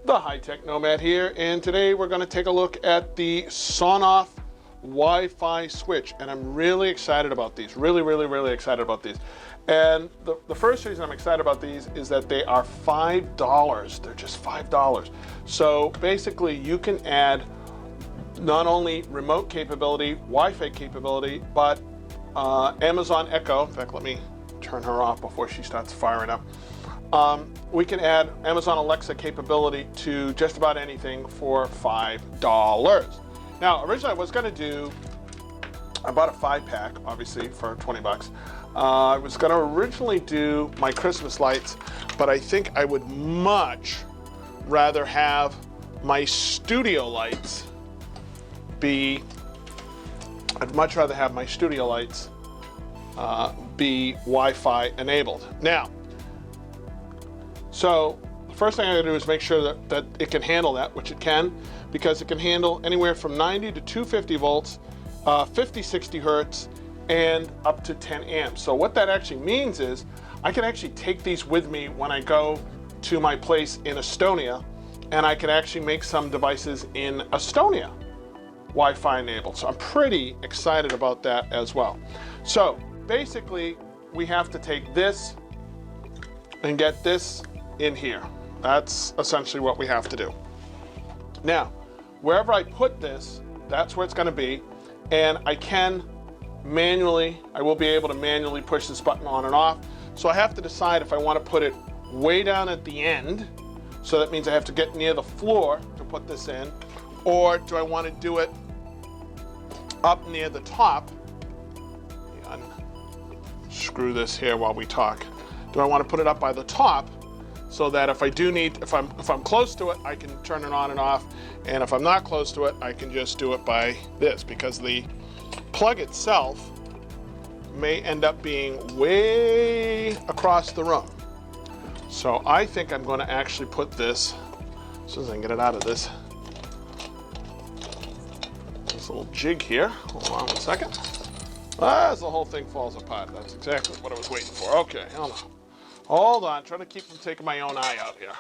The high-tech nomad here, and today we're going to take a look at the Sonoff Wi-Fi switch, and I'm really excited about these. Really excited about these. And the first reason I'm excited about these is that they are $5. They're just $5. So basically you can add not only remote capability, Wi-Fi capability, but Amazon Echo. In fact, let me turn her off before she starts firing up. We can add Amazon Alexa capability to just about anything for $5. Now, originally I was going to do, I bought a 5-pack, obviously, for 20 bucks. I was going to originally do my Christmas lights, but I think I would much rather have my studio lights be, I'd much rather have my studio lights be Wi-Fi enabled. Now, so the first thing I gotta do is make sure that it can handle that, which it can, because it can handle anywhere from 90 to 250 volts, 50, 60 hertz, and up to 10 amps. So what that actually means is I can actually take these with me when I go to my place in Estonia, and I can actually make some devices in Estonia Wi-Fi enabled. So I'm pretty excited about that as well. So basically we have to take this and get this in here. That's essentially what we have to do. Now, wherever I put this, that's where it's going to be, and I will be able to manually push this button on and off. So I have to decide if I want to put it way down at the end, so that means I have to get near the floor to put this in, or do I want to do it up near the top? Unscrew this here while we talk. Do I want to put it up by the top, so that if I'm close to it, I can turn it on and off, and if I'm not close to it, I can just do it by this, because the plug itself may end up being way across the room. So I think I'm going to actually put this, as soon as I can get it out of this little jig here. Hold on 1 second. As the whole thing falls apart. That's exactly what I was waiting for. Okay, hold on, trying to keep from taking my own eye out here.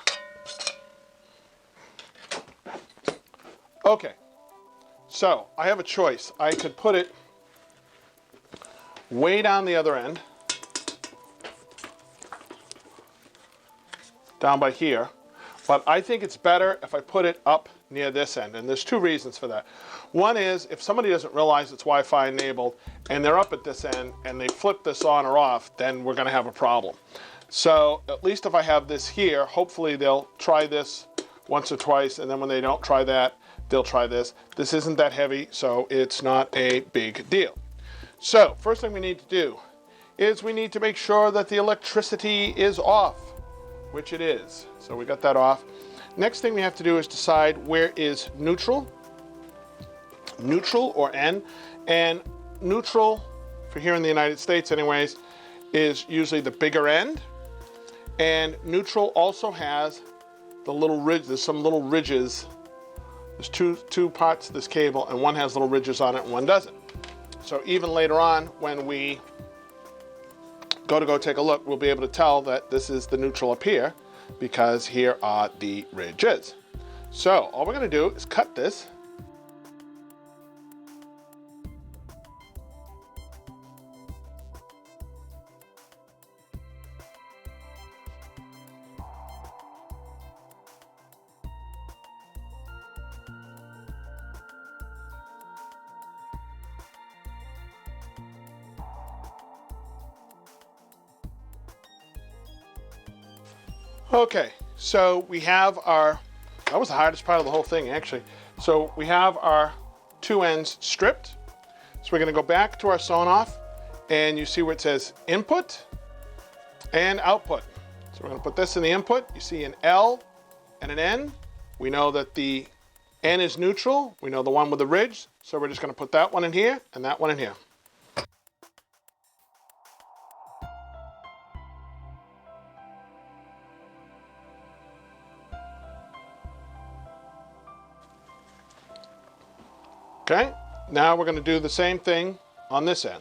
Okay, so I have a choice. I could put it way down the other end, down by here, but I think it's better if I put it up near this end, and there's 2 reasons for that. One is, if somebody doesn't realize it's Wi-Fi enabled and they're up at this end and they flip this on or off, then we're going to have a problem. So at least if I have this here, hopefully they'll try this once or twice, and then when they don't try that, they'll try this. This isn't that heavy, so it's not a big deal. So first thing we need to do is we need to make sure that the electricity is off, which it is. So we got that off. Next thing we have to do is decide where is neutral or N, and neutral, for here in the United States anyways, is usually the bigger end, and neutral also has the little ridge. There's some little ridges. There's two parts of this cable, and one has little ridges on it and one doesn't. So even later on, when we go take a look, we'll be able to tell that this is the neutral up here, because here are the ridges. So all we're going to do is cut this. Okay, so we have that was the hardest part of the whole thing, actually. So we have our 2 ends stripped. So we're going to go back to our Sonoff, and you see where it says input and output. So we're going to put this in the input. You see an L and an N. We know that the N is neutral. We know the one with the ridge. So we're just going to put that one in here and that one in here. Okay, now we're going to do the same thing on this end.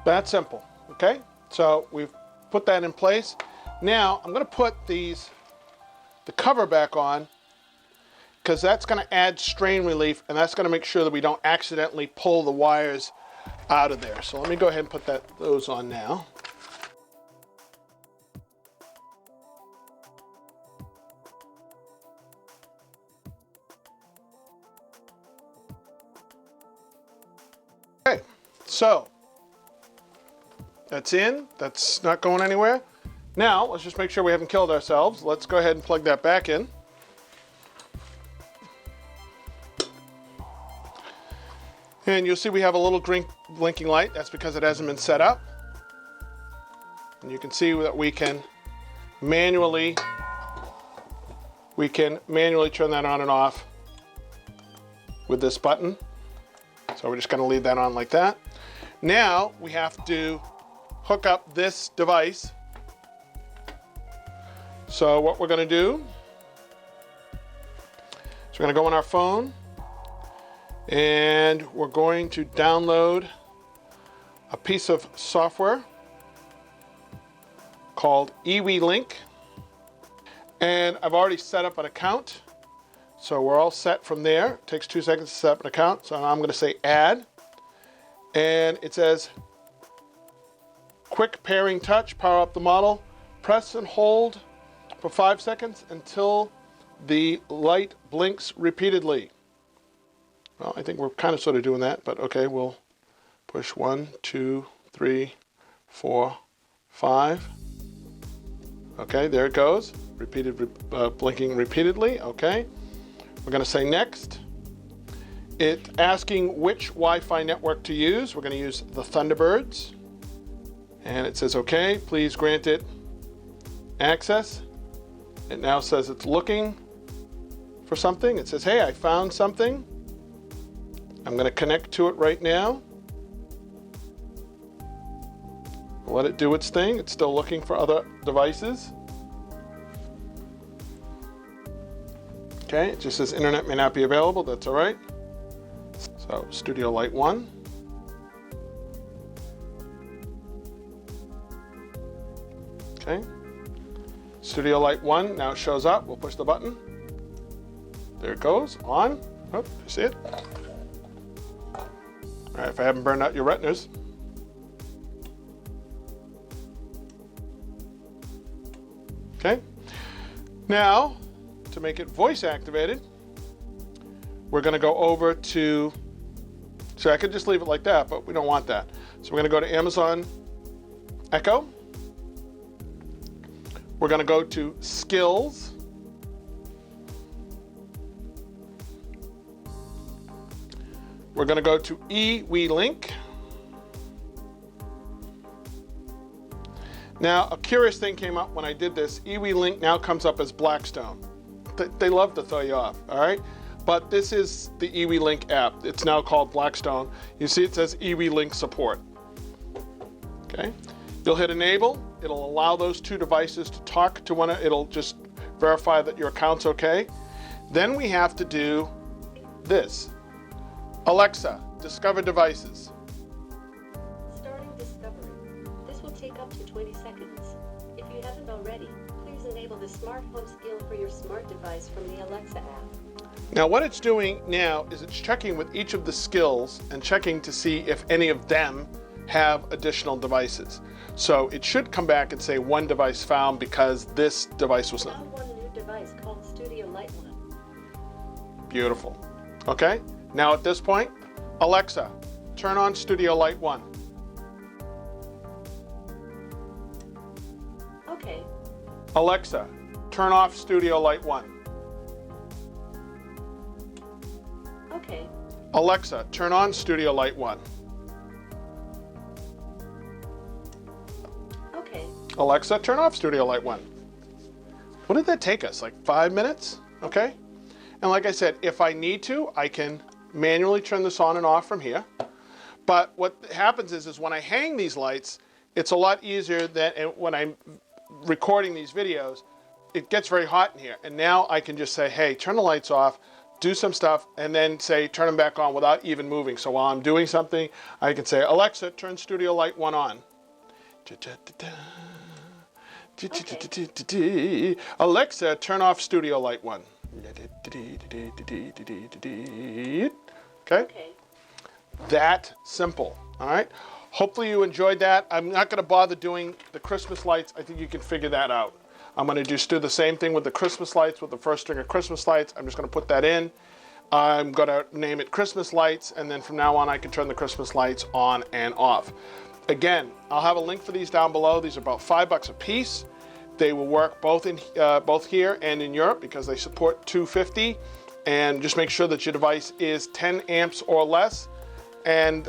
That simple, okay? So we've put that in place. Now I'm gonna put the cover back on, because that's gonna add strain relief, and that's gonna make sure that we don't accidentally pull the wires out of there. So let me go ahead and put those on now. Okay, so that's in, that's not going anywhere. Now, let's just make sure we haven't killed ourselves. Let's go ahead and plug that back in. And you'll see we have a little green blinking light. That's because it hasn't been set up. And you can see that we can manually turn that on and off with this button. So we're just going to leave that on like that. Now we have to hook up this device. So what we're going to do is we're going to go on our phone and we're going to download a piece of software called Link. And I've already set up an account. So we're all set from there. It takes 2 seconds to set up an account. So I'm going to say add. And it says quick pairing touch, power up the model. Press and hold for 5 seconds until the light blinks repeatedly. Well, I think we're kind of sort of doing that, but okay, we'll push 1, 2, 3, 4, 5. Okay, there it goes. Blinking repeatedly. Okay. We're going to say next. It's asking which Wi-Fi network to use. We're going to use the Thunderbirds. And it says, okay, please grant it access. It now says it's looking for something. It says, hey, I found something. I'm going to connect to it right now. Let it do its thing. It's still looking for other devices. Okay, it just says internet may not be available. That's all right. So Studio Light 1. Okay. Studio Light 1 now shows up. We'll push the button. There it goes, on. Oh, you see it? All right, if I haven't burned out your retinas. Okay. Now, to make it voice activated, we're going to go over to, so I could just leave it like that, but we don't want that. So we're going to go to Amazon Echo. We're going to go to Skills. We're going to go to Link. Now, a curious thing came up when I did this. Link now comes up as Blackstone. They love to throw you off, all right? But this is the Link app. It's now called Blackstone. You see it says Link support. Okay? You'll hit enable. It'll allow those two devices to talk to one another. It'll just verify that your account's okay. Then we have to do this. Alexa, discover devices. Starting discovery. This will take up to 20 seconds. If you haven't already, please enable the smart home skill for your smart device from the Alexa app. Now what it's doing now is it's checking with each of the skills and checking to see if any of them have additional devices. So it should come back and say one device found because this device was not. Found one new device called Studio Light 1. Beautiful. Okay, now at this point, Alexa, turn on Studio Light 1. Okay. Alexa, turn off Studio Light 1. Okay. Alexa, turn on Studio Light 1. Okay. Alexa, turn off Studio Light 1. What did that take us, like 5 minutes? Okay. And like I said, if I need to, I can manually turn this on and off from here. But what happens is when I hang these lights, it's a lot easier than when I'm recording these videos, it gets very hot in here. And now I can just say, hey, turn the lights off, do some stuff, and then say turn them back on without even moving. So while I'm doing something, I can say, Alexa, turn Studio Light 1 on. Okay. Alexa, turn off Studio Light 1. Okay. That simple, all right? Hopefully you enjoyed that. I'm not going to bother doing the Christmas lights. I think you can figure that out. I'm going to just do the same thing with the Christmas lights, with the first string of Christmas lights. I'm just going to put that in. I'm going to name it Christmas lights, and then from now on I can turn the Christmas lights on and off. Again, I'll have a link for these down below. These are about $5 a piece. They will work both here and in Europe because they support 250. And just make sure that your device is 10 amps or less. And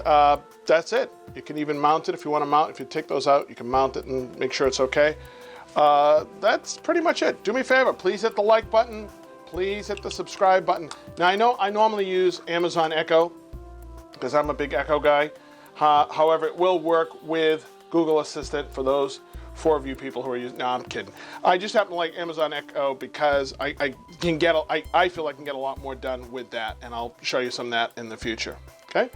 that's it. You can even mount it if you want to mount. If you take those out, you can mount it and make sure it's okay. That's pretty much it. Do me a favor, please hit the like button. Please hit the subscribe button. Now I know I normally use Amazon Echo because I'm a big Echo guy. However, it will work with Google Assistant for those 4 of you people who are using. No, I'm kidding. I just happen to like Amazon Echo because I feel I can get a lot more done with that, and I'll show you some of that in the future. Okay.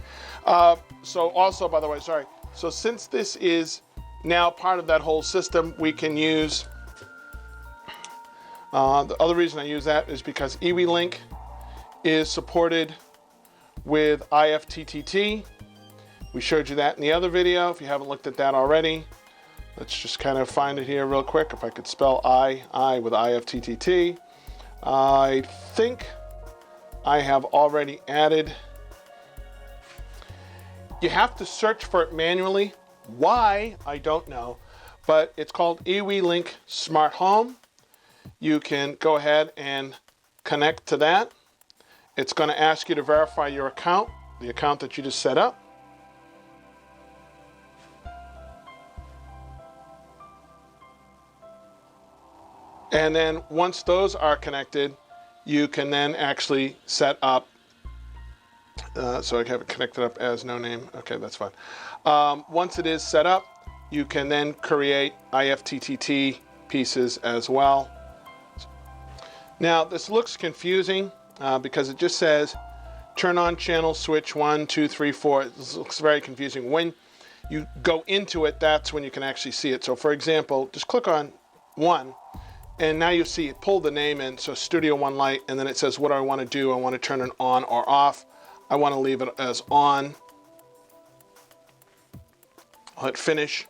So also, by the way, sorry. So since this is now part of that whole system, we can use. The other reason I use that is because EWLink is supported with IFTTT. We showed you that in the other video. If you haven't looked at that already, let's just kind of find it here real quick. If I could spell I with IFTTT. I think I have already added. You have to search for it manually. Why, I don't know, but it's called EWLink Smart Home. You can go ahead and connect to that. It's going to ask you to verify your account, the account that you just set up. And then once those are connected, you can then actually set up. So I have it connected up as no name. Okay, that's fine. Once it is set up, you can then create IFTTT pieces as well. Now this looks confusing because it just says turn on channel switch 1, 2, 3, 4. This looks very confusing. When you go into it, that's when you can actually see it. So for example, just click on 1. And now you see it pulled the name in, so Studio One Light, and then it says what do I want to do. I want to turn it on or off. I want to leave it as on. I'll hit finish.